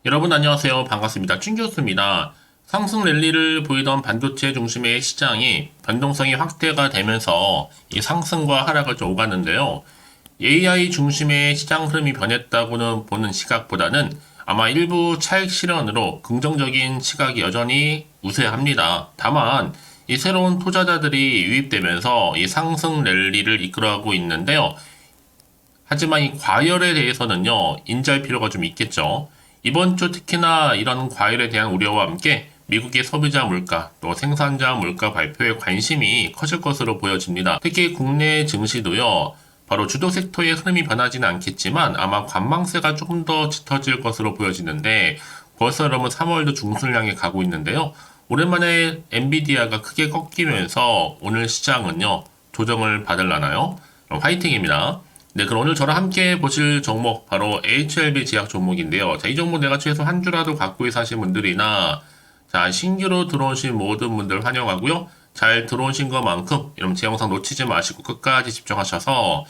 여러분 안녕하세요. 반갑습니다. 찐교수입니다. 상승 랠리를 보이던 반도체 중심의 시장이 변동성이 확대가 되면서 이 상승과 하락을 좀 오갔는데요. AI 중심의 시장 흐름이 변했다고는 보는 시각보다는 아마 일부 차익 실현으로 긍정적인 시각이 여전히 우세합니다. 다만 이 새로운 투자자들이 유입되면서 이 상승 랠리를 이끌어가고 있는데요. 하지만 이 과열에 대해서는요, 인지할 필요가 좀 있겠죠. 이번 주 특히나 이런 과열에 대한 우려와 함께 미국의 소비자 물가, 또 생산자 물가 발표에 관심이 커질 것으로 보여집니다. 특히 국내 증시도요, 바로 주도 섹터의 흐름이 변하지는 않겠지만 아마 관망세가 조금 더 짙어질 것으로 보여지는데 벌써 여러분 3월도 중순을 향해 가고 있는데요. 오랜만에 엔비디아가 크게 꺾이면서 오늘 시장은요, 조정을 받으려나요? 화이팅입니다. 네, 그럼 오늘 저랑 함께 보실 종목 바로 HLB 제약 종목인데요. 자, 이 종목 내가 최소 한 주라도 갖고 사신 분들이나 자, 신규로 들어오신 모든 분들 환영하고요. 잘 들어오신 것만큼 여러분 제 영상 놓치지 마시고 끝까지 집중하셔서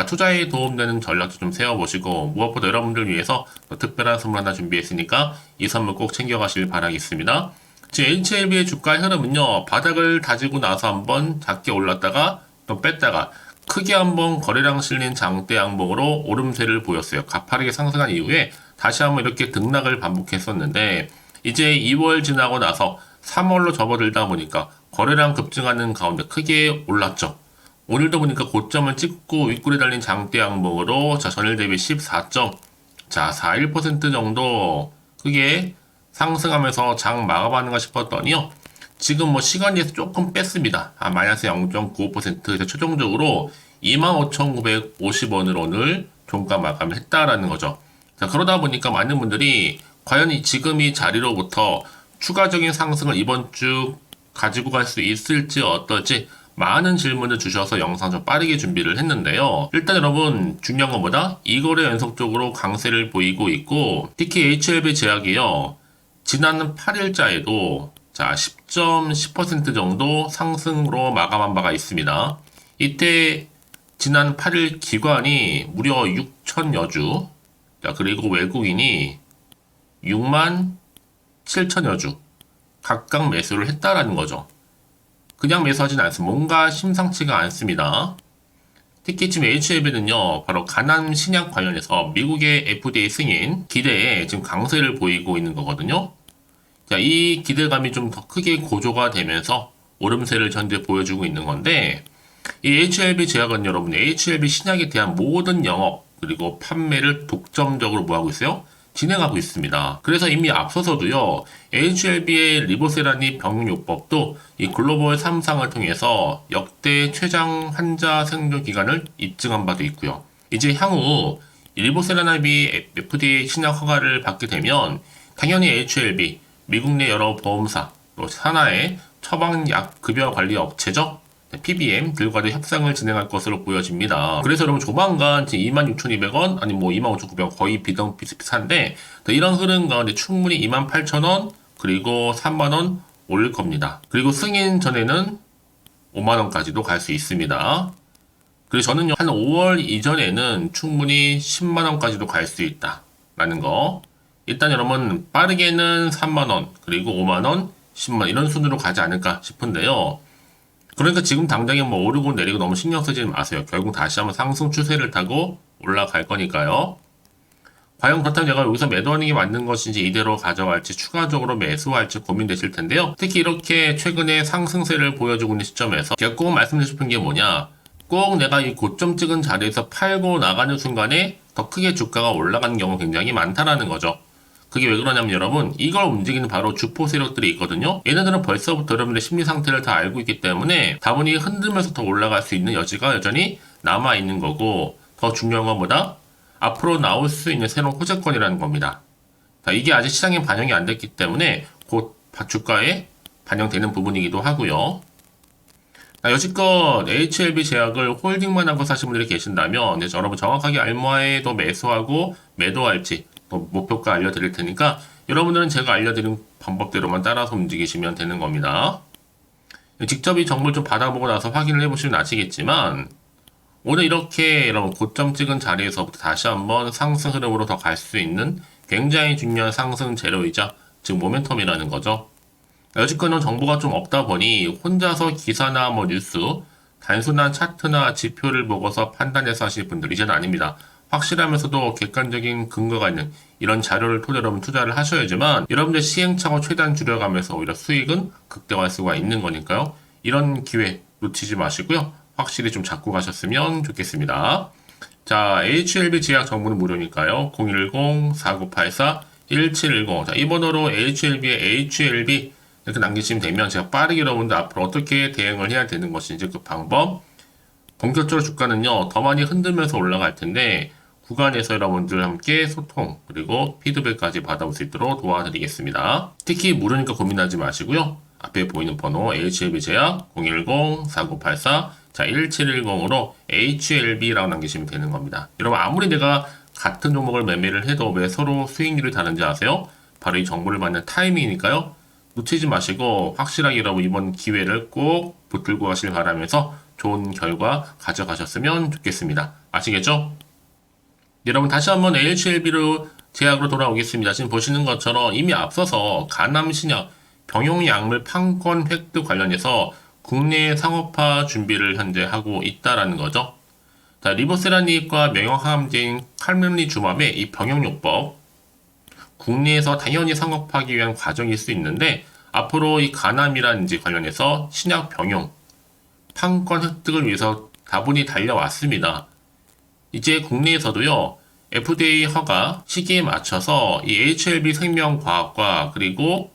투자에 도움되는 전략도 좀 세워보시고 무엇보다 여러분들 위해서 더 특별한 선물 하나 준비했으니까 이 선물 꼭 챙겨가시길 바라겠습니다. 지금 HLB의 주가 흐름은요. 바닥을 다지고 나서 한번 작게 올랐다가 또 뺐다가 크게 한번 거래량 실린 장대 양봉으로 오름세를 보였어요. 가파르게 상승한 이후에 다시 한번 이렇게 등락을 반복했었는데 이제 2월 지나고 나서 3월로 접어들다 보니까 거래량 급증하는 가운데 크게 올랐죠. 오늘도 보니까 고점을 찍고 윗골에 달린 장대 양봉으로 전일 대비 41% 정도 크게 상승하면서 장 마감하는가 싶었더니요. 지금 뭐 시간에서 조금 뺐습니다. 마이너스 0.95%에서 최종적으로 25,950원으로 오늘 종가 마감을 했다라는 거죠. 자, 그러다 보니까 많은 분들이 과연 지금 이 자리로부터 추가적인 상승을 이번 주 가지고 갈 수 있을지 어떨지 많은 질문을 주셔서 영상 좀 빠르게 준비를 했는데요. 일단 여러분 중요한 건 뭐다? 이거래 연속적으로 강세를 보이고 있고 특히 HLB 제약이요. 지난 8일자에도 자, 10% 정도 상승으로 마감한 바가 있습니다. 이때 지난 8일 기관이 무려 6천여 주, 자, 그리고 외국인이 6만 7천여 주 각각 매수를 했다라는 거죠. 그냥 매수하진 않습니다. 뭔가 심상치가 않습니다. 특히 지금 HLB는요, 바로 간암 신약 관련해서 미국의 FDA 승인 기대에 지금 강세를 보이고 있는 거거든요. 자, 이 기대감이 좀 더 크게 고조가 되면서 오름세를 현재 보여주고 있는 건데, 이 HLB 제약은 여러분, HLB 신약에 대한 모든 영업, 그리고 판매를 독점적으로 뭐하고 있어요? 진행하고 있습니다. 그래서 이미 앞서서도요, HLB의 리보세라니 병용요법도 이 글로벌 3상을 통해서 역대 최장 환자 생존 기간을 입증한 바도 있고요. 이제 향후 리보세라나비 FDA 신약 허가를 받게 되면 당연히 HLB, 미국 내 여러 보험사, 또 산하의 처방약 급여 관리 업체죠. PBM들과도 협상을 진행할 것으로 보여집니다. 그래서 여러분 조만간 26,200원 아니면 뭐 25,900원 거의 비슷비슷한데 이런 흐름 가운데 충분히 28,000원 그리고 3만원 올릴 겁니다. 그리고 승인 전에는 5만원까지도 갈 수 있습니다. 그리고 저는요 한 5월 이전에는 충분히 10만원까지도 갈 수 있다 라는 거. 일단 여러분 빠르게는 3만원 그리고 5만원 10만원 이런 순으로 가지 않을까 싶은데요. 그러니까 지금 당장에 뭐 오르고 내리고 너무 신경 쓰지 마세요. 결국 다시 한번 상승 추세를 타고 올라갈 거니까요. 과연 그렇다면 내가 여기서 매도하는 게 맞는 것인지 이대로 가져갈지 추가적으로 매수할지 고민되실 텐데요. 특히 이렇게 최근에 상승세를 보여주고 있는 시점에서 제가 꼭 말씀드리고 싶은 게 뭐냐. 꼭 내가 이 고점 찍은 자리에서 팔고 나가는 순간에 더 크게 주가가 올라가는 경우 굉장히 많다라는 거죠. 그게 왜 그러냐면 여러분 이걸 움직이는 바로 주포 세력들이 있거든요. 얘네들은 벌써부터 여러분의 심리 상태를 다 알고 있기 때문에 다분히 흔들면서 더 올라갈 수 있는 여지가 여전히 남아있는 거고 더 중요한 건 뭐다? 앞으로 나올 수 있는 새로운 호재권이라는 겁니다. 자, 이게 아직 시장에 반영이 안 됐기 때문에 곧 주가에 반영되는 부분이기도 하고요. 자, 여지껏 HLB 제약을 홀딩만 하고 사신 분들이 계신다면 이제 여러분 정확하게 알모아에도 매수하고 매도할지 목표가 알려드릴 테니까 여러분들은 제가 알려드린 방법대로만 따라서 움직이시면 되는 겁니다. 직접 이 정보를 좀 받아보고 나서 확인을 해보시면 아시겠지만 오늘 이렇게 여러분 고점 찍은 자리에서부터 다시 한번 상승 흐름으로 더 갈 수 있는 굉장히 중요한 상승 재료이자 즉 모멘텀이라는 거죠. 여지껏은 정보가 좀 없다 보니 혼자서 기사나 뭐 뉴스, 단순한 차트나 지표를 보고서 판단해서 하실 분들 이제는 아닙니다. 확실하면서도 객관적인 근거가 있는 이런 자료를 토대로 투자를 하셔야지만 여러분들 시행착오 최대한 줄여가면서 오히려 수익은 극대화할 수가 있는 거니까요. 이런 기회 놓치지 마시고요. 확실히 좀 잡고 가셨으면 좋겠습니다. 자, HLB 제약 정보는 무료니까요. 010-4984-1710. 자, 이 번호로 HLB에 HLB 이렇게 남기시면 되면 제가 빠르게 여러분들 앞으로 어떻게 대응을 해야 되는 것인지 그 방법, 본격적으로 주가는요, 더 많이 흔들면서 올라갈 텐데, 구간에서 여러분들 함께 소통, 그리고 피드백까지 받아볼 수 있도록 도와드리겠습니다. 특히 무료니까 고민하지 마시고요. 앞에 보이는 번호 HLB 제약 010-4984 자, 1710으로 HLB라고 남기시면 되는 겁니다. 여러분, 아무리 내가 같은 종목을 매매를 해도 왜 서로 수익률이 다른지 아세요? 바로 이 정보를 받는 타이밍이니까요. 놓치지 마시고 확실하게 여러분 이번 기회를 꼭 붙들고 가길 바라면서 좋은 결과 가져가셨으면 좋겠습니다. 아시겠죠? 여러분 다시 한번 HLB로 제약으로 돌아오겠습니다. 지금 보시는 것처럼 이미 앞서서 간암신약 병용약물 판권 획득 관련해서 국내 상업화 준비를 현재 하고 있다라는 거죠. 자, 리보세라닙과 명형항암제인 칼멜리주맘의 이 병용요법 국내에서 당연히 상업화하기 위한 과정일 수 있는데 앞으로 이 간암이라든지 관련해서 신약 병용 판권 획득을 위해서 다분히 달려왔습니다. 이제 국내에서도요, FDA 허가 시기에 맞춰서 이 HLB 생명과학과 그리고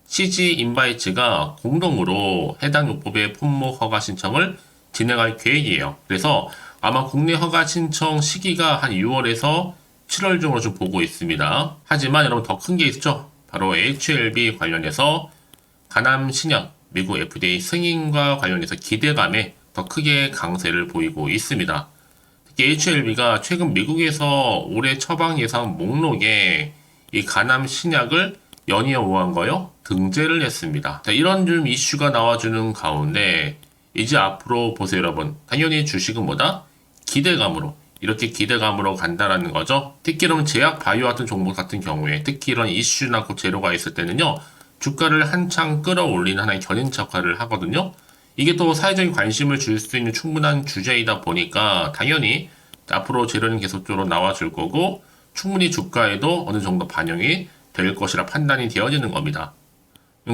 CG 인바이츠가 공동으로 해당 요법의 품목 허가 신청을 진행할 계획이에요. 그래서 아마 국내 허가 신청 시기가 한 6월에서 7월 중으로 좀 보고 있습니다. 하지만 여러분 더 큰 게 있죠. 바로 HLB 관련해서 간암 신약 미국 FDA 승인과 관련해서 기대감에 더 크게 강세를 보이고 있습니다. 특히 HLB가 최근 미국에서 올해 처방 예상 목록에 이 간암 신약을 연이어 오한 거요 등재를 했습니다. 자, 이런 좀 이슈가 나와주는 가운데 이제 앞으로 보세요 여러분. 당연히 주식은 뭐다? 기대감으로 이렇게 기대감으로 간다라는 거죠. 특히 이런 제약 바이오 같은 종목 같은 경우에 특히 이런 이슈나 그 재료가 있을 때는요. 주가를 한창 끌어올리는 하나의 견인차 역할을 하거든요. 이게 또 사회적인 관심을 줄 수 있는 충분한 주제이다 보니까 당연히 앞으로 재료는 계속적으로 나와줄 거고 충분히 주가에도 어느 정도 반영이 될 것이라 판단이 되어지는 겁니다.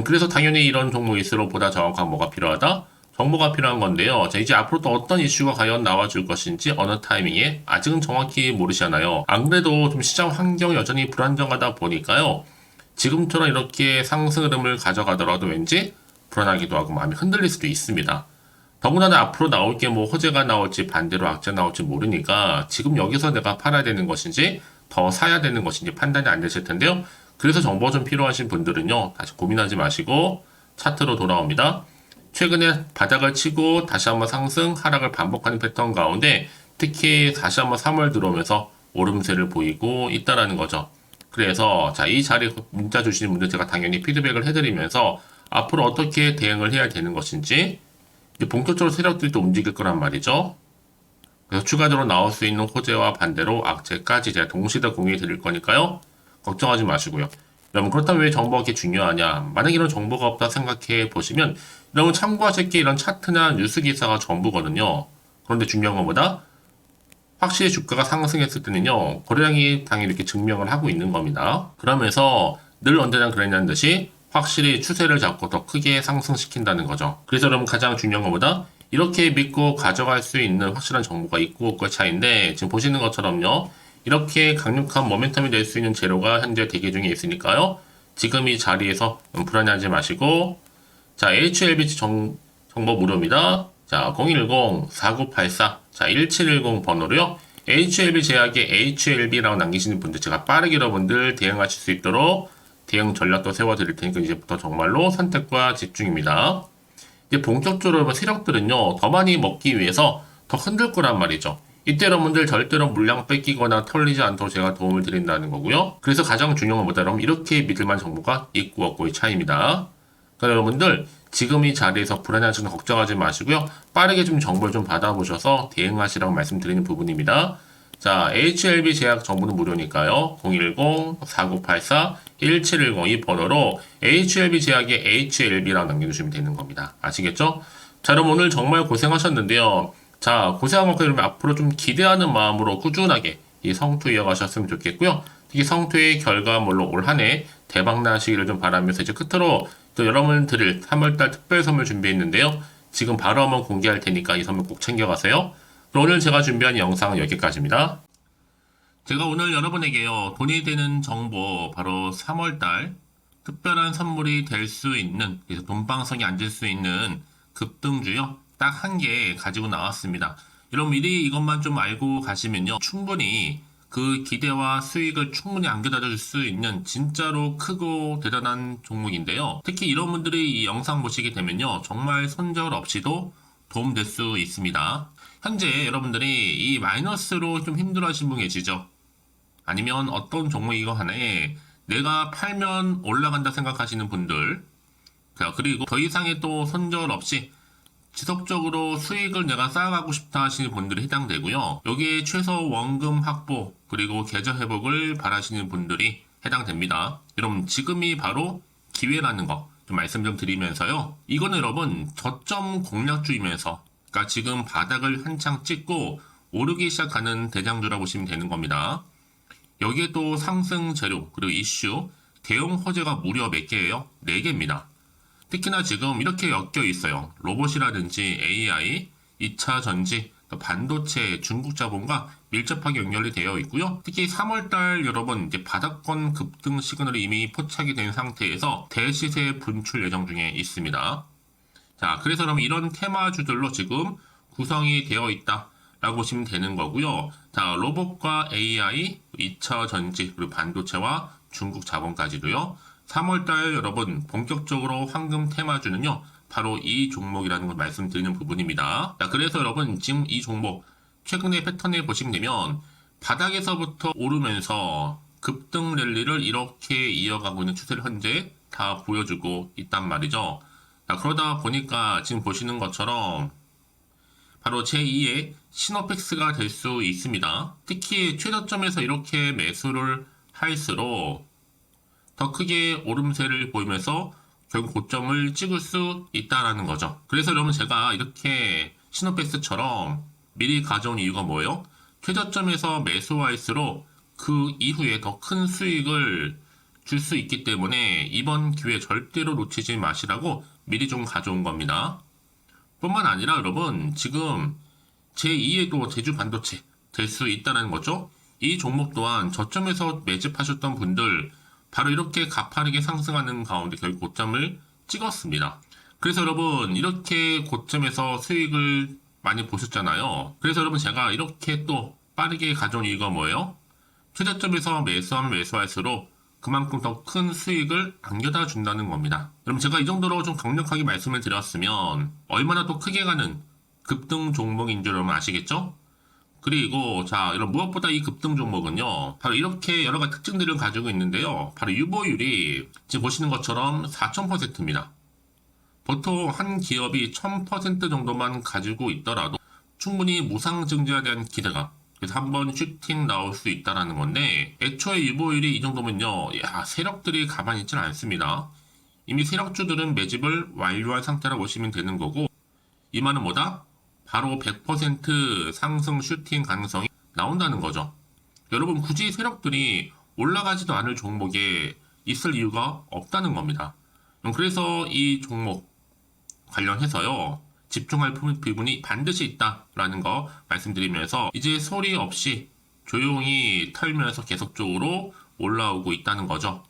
그래서 당연히 이런 종목일수록 보다 정확한 뭐가 필요하다? 정보가 필요한 건데요. 자, 이제 앞으로 또 어떤 이슈가 과연 나와줄 것인지 어느 타이밍에 아직은 정확히 모르시잖아요. 안 그래도 좀 시장 환경이 여전히 불안정하다 보니까요. 지금처럼 이렇게 상승 흐름을 가져가더라도 왠지 불안하기도 하고 마음이 흔들릴 수도 있습니다. 더군다나 앞으로 나올 게 뭐 호재가 나올지 반대로 악재 나올지 모르니까 지금 여기서 내가 팔아야 되는 것인지 더 사야 되는 것인지 판단이 안 되실 텐데요. 그래서 정보 좀 필요하신 분들은요. 다시 고민하지 마시고 차트로 돌아옵니다. 최근에 바닥을 치고 다시 한번 상승, 하락을 반복하는 패턴 가운데 특히 다시 한번 3월 들어오면서 오름세를 보이고 있다라는 거죠. 그래서 자, 이 자리에 문자 주시는 분들 제가 당연히 피드백을 해드리면서 앞으로 어떻게 대응을 해야 되는 것인지 이제 본격적으로 세력들이 또 움직일 거란 말이죠. 그래서 추가적으로 나올 수 있는 호재와 반대로 악재까지 제가 동시에 공유해 드릴 거니까요. 걱정하지 마시고요. 여러분 그렇다면 왜 정보가 이렇게 중요하냐? 만약 이런 정보가 없다 생각해 보시면 여러분 참고하실 게 이런 차트나 뉴스 기사가 전부거든요. 그런데 중요한 것보다 확실히 주가가 상승했을 때는요. 거래량이 당연히 이렇게 증명을 하고 있는 겁니다. 그러면서 늘 언제나 그랬냐는 듯이 확실히 추세를 잡고 더 크게 상승시킨다는 거죠. 그래서 여러분 가장 중요한 것보다 이렇게 믿고 가져갈 수 있는 확실한 정보가 있고 없고의 차이인데 지금 보시는 것처럼요. 이렇게 강력한 모멘텀이 될 수 있는 재료가 현재 대기 중에 있으니까요. 지금 이 자리에서 불안해하지 마시고 자 HLB 정보 무료입니다. 자 010-4984 자 1710 번호로요. HLB 제약에 HLB라고 남기시는 분들 제가 빠르게 여러분들 대응하실 수 있도록 대응 전략도 세워드릴 테니까 이제부터 정말로 선택과 집중입니다. 이제 본격적으로 세력들은요. 더 많이 먹기 위해서 더 흔들 거란 말이죠. 이때 여러분들 절대로 물량 뺏기거나 털리지 않도록 제가 도움을 드린다는 거고요. 그래서 가장 중요한 것보다 여러분 이렇게 믿을만한 정보가 있고 없고의 차이입니다. 그러니까 여러분들 지금 이 자리에서 불안해하시거나 걱정하지 마시고요. 빠르게 좀 정보를 좀 받아보셔서 대응하시라고 말씀드리는 부분입니다. 자, HLB 제약 정보는 무료니까요. 010-4984-1710 이 번호로 HLB 제약에 HLB라고 남겨주시면 되는 겁니다. 아시겠죠? 자, 그럼 오늘 정말 고생하셨는데요. 자, 고생한 만큼 여러분 앞으로 좀 기대하는 마음으로 꾸준하게 이 성투 이어가셨으면 좋겠고요. 특히 성투의 결과물로 올 한 해 대박 나시기를 좀 바라면서 이제 끝으로 또 여러분 드릴 3월달 특별 선물 준비했는데요. 지금 바로 한번 공개할 테니까 이 선물 꼭 챙겨가세요. 그럼 오늘 제가 준비한 영상은 여기까지입니다. 제가 오늘 여러분에게요, 돈이 되는 정보, 바로 3월달 특별한 선물이 될 수 있는, 그래서 돈방석에 앉을 수 있는 급등주요, 딱 한 개 가지고 나왔습니다. 여러분 미리 이것만 좀 알고 가시면요, 충분히 그 기대와 수익을 충분히 안겨다 줄 수 있는 진짜로 크고 대단한 종목인데요. 특히 이런 분들이 이 영상 보시게 되면요, 정말 손절 없이도 도움될 수 있습니다. 현재 여러분들이 이 마이너스로 좀 힘들어하시는 분 계시죠? 아니면 어떤 종목이고 하나에 내가 팔면 올라간다 생각하시는 분들, 그리고 더 이상의 또 손절 없이 지속적으로 수익을 내가 쌓아가고 싶다 하시는 분들이 해당되고요. 여기에 최소 원금 확보 그리고 계좌 회복을 바라시는 분들이 해당됩니다. 여러분 지금이 바로 기회라는 거 좀 말씀 좀 드리면서요. 이거는 여러분 저점 공략주이면서, 그러니까 지금 바닥을 한창 찍고 오르기 시작하는 대장주라고 보시면 되는 겁니다. 여기에 또 상승 재료 그리고 이슈 대형 호재가 무려 몇 개예요? 4개입니다. 특히나 지금 이렇게 엮여 있어요. 로봇이라든지 AI, 2차 전지, 또 반도체, 중국 자본과 밀접하게 연결이 되어 있고요. 특히 3월달 여러분 이제 바닥권 급등 시그널이 이미 포착이 된 상태에서 대시세 분출 예정 중에 있습니다. 자, 그래서 그럼 이런 테마주들로 지금 구성이 되어 있다 라고 보시면 되는 거고요. 자, 로봇과 AI, 2차 전지, 그리고 반도체와 중국 자본까지도요. 3월달 여러분 본격적으로 황금 테마주는요, 바로 이 종목이라는 걸 말씀드리는 부분입니다. 자, 그래서 여러분 지금 이 종목 최근의 패턴을 보시면 되면 바닥에서부터 오르면서 급등 랠리를 이렇게 이어가고 있는 추세를 현재 다 보여주고 있단 말이죠. 자, 그러다 보니까 지금 보시는 것처럼 바로 제2의 시노펙스가 될 수 있습니다. 특히 최저점에서 이렇게 매수를 할수록 더 크게 오름세를 보이면서 결국 고점을 찍을 수 있다라는 거죠. 그래서 여러분 제가 이렇게 시노펙스처럼 미리 가져온 이유가 뭐예요? 최저점에서 매수할수록 그 이후에 더 큰 수익을 줄 수 있기 때문에 이번 기회 절대로 놓치지 마시라고 미리 좀 가져온 겁니다. 뿐만 아니라 여러분 지금 제2의 또 제주 반도체 될 수 있다는 거죠. 이 종목 또한 저점에서 매집하셨던 분들 바로 이렇게 가파르게 상승하는 가운데 결국 고점을 찍었습니다. 그래서 여러분 이렇게 고점에서 수익을 많이 보셨잖아요. 그래서 여러분 제가 이렇게 또 빠르게 가져온 이유가 뭐예요? 최저점에서 매수하면 매수할수록 그만큼 더 큰 수익을 안겨다 준다는 겁니다. 여러분 제가 이 정도로 좀 강력하게 말씀을 드렸으면 얼마나 또 크게 가는 급등 종목인 줄 여러분 아시겠죠? 그리고 자, 여러분 무엇보다 이 급등 종목은요, 바로 이렇게 여러 가지 특징들을 가지고 있는데요. 바로 유보율이 지금 보시는 것처럼 4000%입니다. 보통 한 기업이 1000% 정도만 가지고 있더라도 충분히 무상증자에 대한 기대감, 그래서 한번 슈팅 나올 수 있다는 건데, 애초에 유보율이 이 정도면요, 야, 세력들이 가만히 있지는 않습니다. 이미 세력주들은 매집을 완료한 상태라고 보시면 되는 거고, 이 말은 뭐다? 바로 100% 상승 슈팅 가능성이 나온다는 거죠. 여러분 굳이 세력들이 올라가지도 않을 종목에 있을 이유가 없다는 겁니다. 그래서 이 종목 관련해서요, 집중할 부분이 반드시 있다라는 거 말씀드리면서 이제 소리 없이 조용히 털면서 계속적으로 올라오고 있다는 거죠.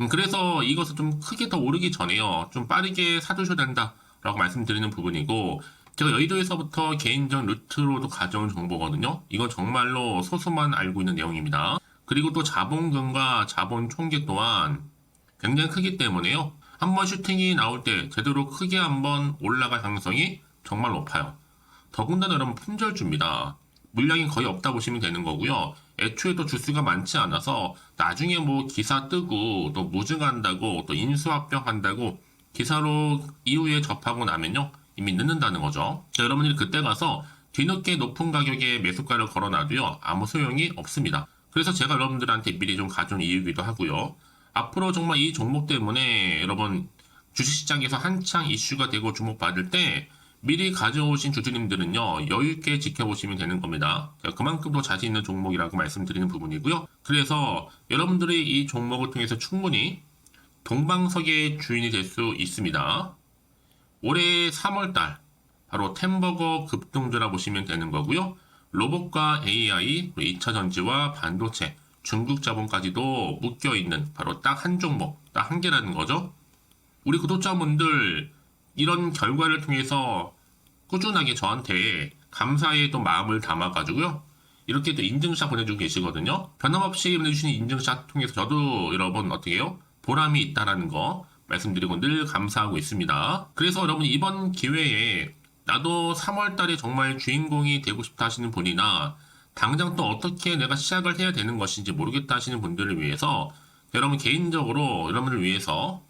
그래서 이것을 좀 크게 더 오르기 전에요, 좀 빠르게 사두셔야 된다라고 말씀드리는 부분이고, 제가 여의도에서부터 개인적 루트로도 가져온 정보거든요. 이건 정말로 소수만 알고 있는 내용입니다. 그리고 또 자본금과 자본 총계 또한 굉장히 크기 때문에요. 한번 슈팅이 나올 때 제대로 크게 한번 올라갈 가능성이 정말 높아요. 더군다나 여러분 품절주입니다. 물량이 거의 없다 보시면 되는 거고요. 애초에 또 주수가 많지 않아서 나중에 뭐 기사 뜨고 또 무증한다고 또 인수합병한다고 기사로 이후에 접하고 나면요, 이미 늦는다는 거죠. 자, 여러분들이 그때 가서 뒤늦게 높은 가격에 매수가를 걸어놔도요, 아무 소용이 없습니다. 그래서 제가 여러분들한테 미리 좀 가져온 이유이기도 하고요. 앞으로 정말 이 종목 때문에 여러분 주식시장에서 한창 이슈가 되고 주목받을 때 미리 가져오신 주주님들은요, 여유있게 지켜보시면 되는 겁니다. 그만큼 더 자신 있는 종목이라고 말씀드리는 부분이고요. 그래서 여러분들이 이 종목을 통해서 충분히 동방석의 주인이 될 수 있습니다. 올해 3월달 바로 템버거 급등주라 보시면 되는 거고요. 로봇과 AI, 2차 전지와 반도체, 중국 자본까지도 묶여있는 바로 딱 한 종목, 딱 한 개라는 거죠. 우리 구독자분들 이런 결과를 통해서 꾸준하게 저한테 감사의 또 마음을 담아가지고요. 이렇게 또 인증샷 보내주고 계시거든요. 변함없이 보내주시는 인증샷 통해서 저도 여러분 어떻게 해요? 보람이 있다라는 거 말씀드리고 늘 감사하고 있습니다. 그래서 여러분 이번 기회에 나도 3월달에 정말 주인공이 되고 싶다 하시는 분이나 당장 또 어떻게 내가 시작을 해야 되는 것인지 모르겠다 하시는 분들을 위해서 여러분 개인적으로 여러분을 위해서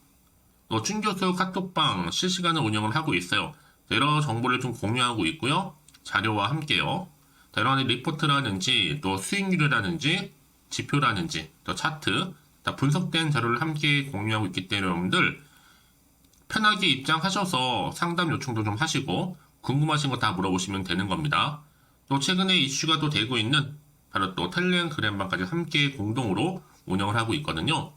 또 춘교수 카톡방 실시간으로 운영을 하고 있어요. 여러 정보를 좀 공유하고 있고요. 자료와 함께요. 여러 가지 리포트라든지 또 수익률이라든지 지표라든지 또 차트 다 분석된 자료를 함께 공유하고 있기 때문에 여러분들 편하게 입장하셔서 상담 요청도 좀 하시고 궁금하신 거 다 물어보시면 되는 겁니다. 또 최근에 이슈가 또 되고 있는 바로 또 텔레그램방까지 함께 공동으로 운영을 하고 있거든요.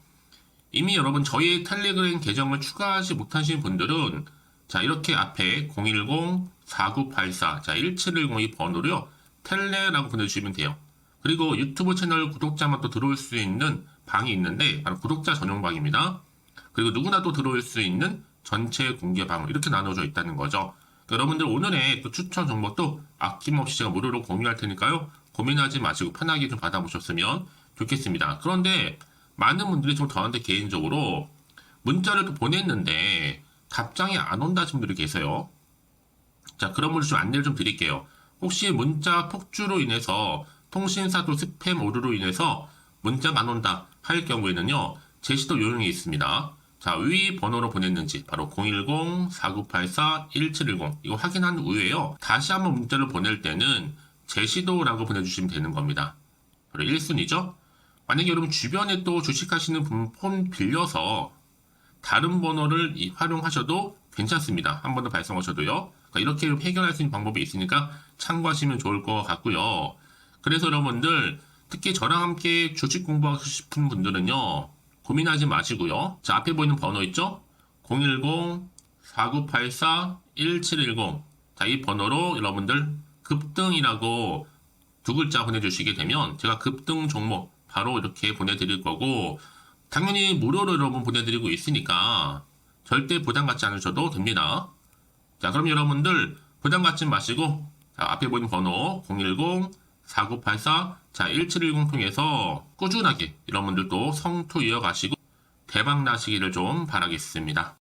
이미 여러분 저희 텔레그램 계정을 추가하지 못하신 분들은 자 이렇게 앞에 010-4984 1710이 번호로요. 텔레라고 보내주시면 돼요. 그리고 유튜브 채널 구독자만 또 들어올 수 있는 방이 있는데 바로 구독자 전용방입니다. 그리고 누구나 또 들어올 수 있는 전체 공개방 이렇게 나눠져 있다는 거죠. 여러분들 오늘의 또 추천 정보도 아낌없이 제가 무료로 공유할 테니까요. 고민하지 마시고 편하게 좀 받아보셨으면 좋겠습니다. 그런데 많은 분들이 좀 저한테 개인적으로 문자를 또 보냈는데 답장이 안 온다 하신 분들이 계세요. 자, 그런 분들 좀 안내를 좀 드릴게요. 혹시 문자 폭주로 인해서 통신사도 스팸 오류로 인해서 문자가 안 온다 할 경우에는요. 제시도 요령이 있습니다. 자, 위 번호로 보냈는지 바로 010-4984-1710 이거 확인한 후에요. 다시 한번 문자를 보낼 때는 제시도라고 보내주시면 되는 겁니다. 바로 1순위죠. 만약에 여러분 주변에 또 주식하시는 분 폰 빌려서 다른 번호를 활용하셔도 괜찮습니다. 한 번 더 발송하셔도요. 그러니까 이렇게 해결할 수 있는 방법이 있으니까 참고하시면 좋을 것 같고요. 그래서 여러분들 특히 저랑 함께 주식 공부하고 싶은 분들은요. 고민하지 마시고요. 자, 앞에 보이는 번호 있죠? 010-4984-1710 자, 이 번호로 여러분들 급등이라고 두 글자 보내주시게 되면 제가 급등 종목 바로 이렇게 보내드릴 거고 당연히 무료로 여러분 보내드리고 있으니까 절대 부담 갖지 않으셔도 됩니다. 자, 그럼 여러분들 부담 갖지 마시고 자, 앞에 보이는 번호 010-4984 자, 1710 통해서 꾸준하게 여러분들도 성투 이어가시고 대박 나시기를 좀 바라겠습니다.